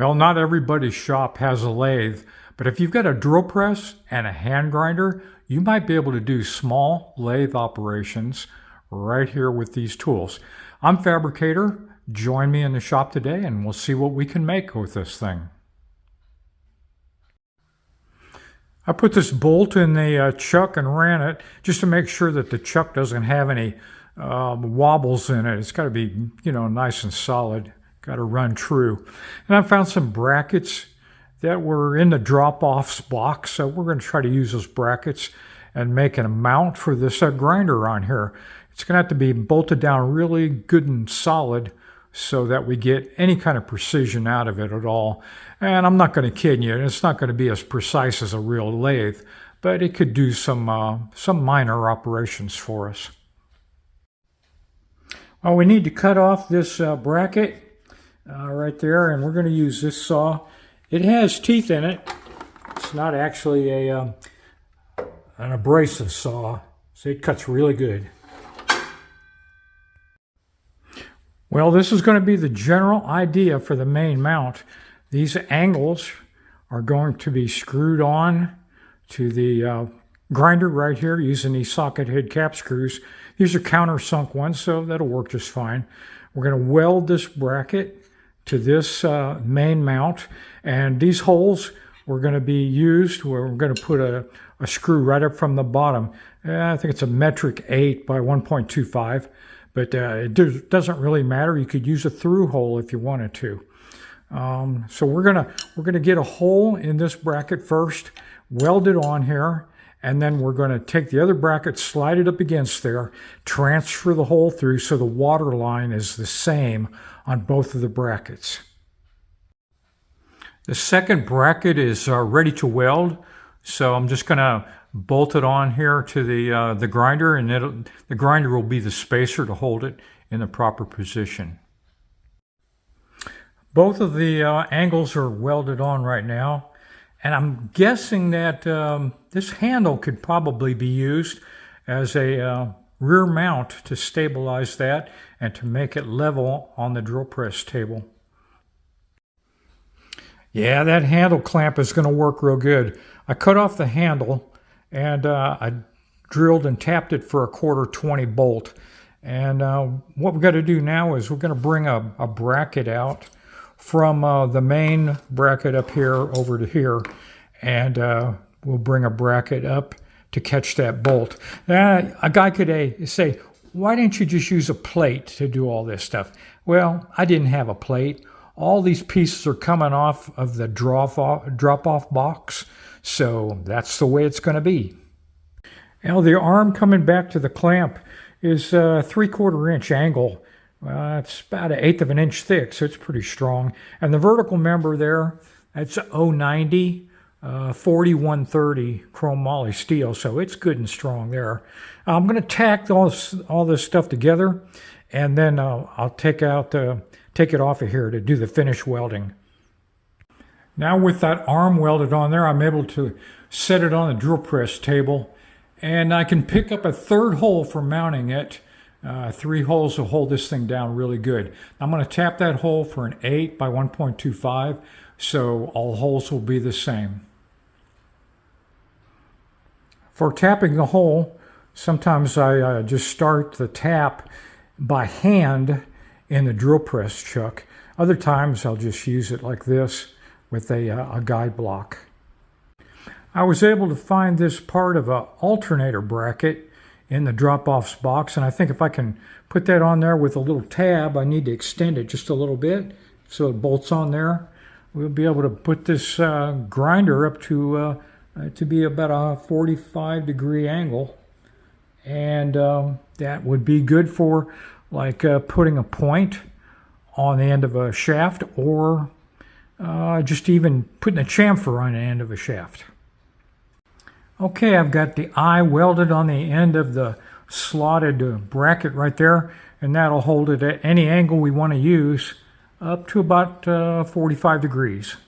Well, not everybody's shop has a lathe, but if you've got a drill press and a hand grinder, you might be able to do small lathe operations right here with these tools. I'm Fabricator. Join me in the shop today and we'll see what we can make with this thing. I put this bolt in the chuck and ran it just to make sure that the chuck doesn't have any wobbles in it. It's got to be, nice and solid. Got to run true. And I found some brackets that were in the drop-offs box, so we're going to try to use those brackets and make a mount for this grinder on here. It's going to have to be bolted down really good and solid so that we get any kind of precision out of it at all. And I'm not going to kid you, it's not going to be as precise as a real lathe, but it could do some minor operations for us. Well, we need to cut off this bracket right there, and we're going to use this saw. It has teeth in it. It's not actually an abrasive saw, so it cuts really good. Well, this is going to be the general idea for the main mount. These angles are going to be screwed on to the grinder right here using these socket head cap screws. These are countersunk ones, so that'll work just fine. We're going to weld this bracket to this main mount, and these holes were going to be used where we're going to put a screw right up from the bottom. I think it's a metric 8 by 1.25, but it doesn't really matter. You could use a through hole if you wanted to. So we're gonna get a hole in this bracket first, weld it on here, and then we're going to take the other bracket, slide it up against there, transfer the hole through so the water line is the same on both of the brackets. The second bracket is ready to weld, so I'm just going to bolt it on here to the grinder, and the grinder will be the spacer to hold it in the proper position. Both of the angles are welded on right now. And I'm guessing that this handle could probably be used as a rear mount to stabilize that and to make it level on the drill press table. Yeah, that handle clamp is going to work real good. I cut off the handle and I drilled and tapped it for a 1/4 bolt. And what we've got to do now is we're going to bring a bracket out from the main bracket up here over to here, and we'll bring a bracket up to catch that bolt. A guy could say, why didn't you just use a plate to do all this stuff? Well, I didn't have a plate. All these pieces are coming off of the drop-off box, so that's the way it's going to be. Now the arm coming back to the clamp is a 3/4 inch angle. It's about 1/8 of an inch thick, so it's pretty strong. And the vertical member there, that's 090 4130 chrome moly steel, so it's good and strong there. I'm going to tack all this stuff together, and then I'll take it off of here to do the finish welding. Now with that arm welded on there, I'm able to set it on the drill press table, and I can pick up a third hole for mounting it. 3 holes will hold this thing down really good. I'm going to tap that hole for an 8 by 1.25, so all holes will be the same. For tapping the hole, sometimes I just start the tap by hand in the drill press chuck. Other times I'll just use it like this with a guide block. I was able to find this part of an alternator bracket in the drop-offs box, and I think if I can put that on there with a little tab, I need to extend it just a little bit so it bolts on there. We'll be able to put this grinder up to be about a 45-degree angle, and that would be good for like putting a point on the end of a shaft, or just even putting a chamfer on the end of a shaft. Okay, I've got the eye welded on the end of the slotted bracket right there, and that'll hold it at any angle we want to use up to about 45 degrees.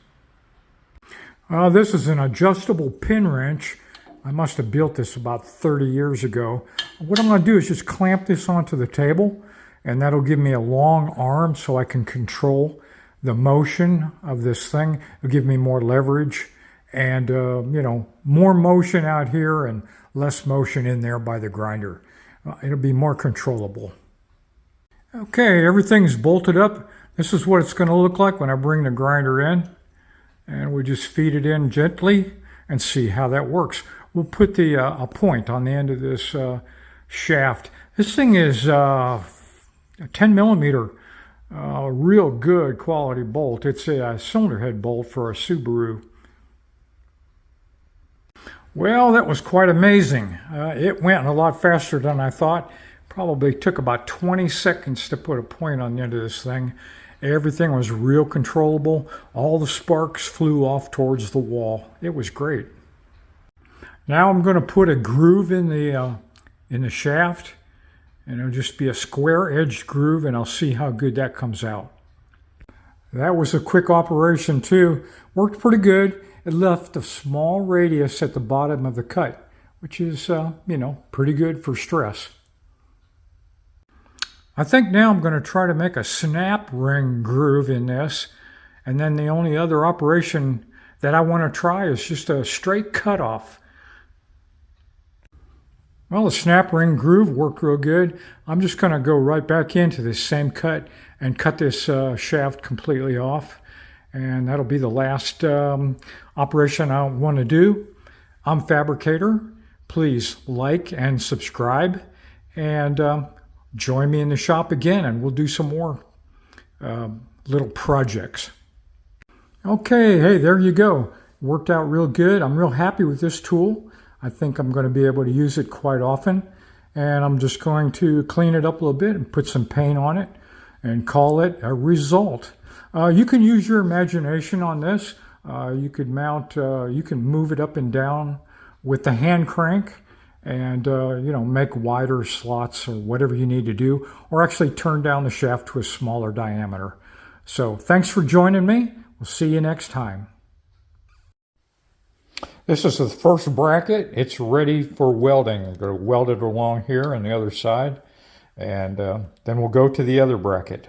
This is an adjustable pin wrench. I must have built this about 30 years ago. What I'm going to do is just clamp this onto the table, and that'll give me a long arm so I can control the motion of this thing. It'll give me more leverage and, more motion out here and less motion in there by the grinder. It'll be more controllable. Okay, everything's bolted up. This is what it's going to look like when I bring the grinder in. And we just feed it in gently and see how that works. We'll put a point on the end of this shaft. This thing is a 10 millimeter, real good quality bolt. It's a cylinder head bolt for a Subaru. Well, that was quite amazing. It went a lot faster than I thought. Probably took about 20 seconds to put a point on the end of this thing. Everything was real controllable. All the sparks flew off towards the wall. It was great. Now I'm going to put a groove in the shaft, and it'll just be a square-edged groove, and I'll see how good that comes out. That was a quick operation too. Worked pretty good. It left a small radius at the bottom of the cut, which is, pretty good for stress. I think now I'm going to try to make a snap ring groove in this, and then the only other operation that I want to try is just a straight cutoff. Well, the snap ring groove worked real good. I'm just going to go right back into this same cut and cut this shaft completely off, and that'll be the last operation I want to do. I'm Fabricator. Please like and subscribe, and join me in the shop again, and we'll do some more little projects. Okay, hey, there you go. Worked out real good. I'm real happy with this tool. I think I'm going to be able to use it quite often. And I'm just going to clean it up a little bit and put some paint on it and call it a result. You can use your imagination on this. You could mount, you can move it up and down with the hand crank, and make wider slots or whatever you need to do, or actually turn down the shaft to a smaller diameter. So thanks for joining me. We'll see you next time. This is the first bracket. It's ready for welding. I'm going to weld it along here on the other side, and then we'll go to the other bracket.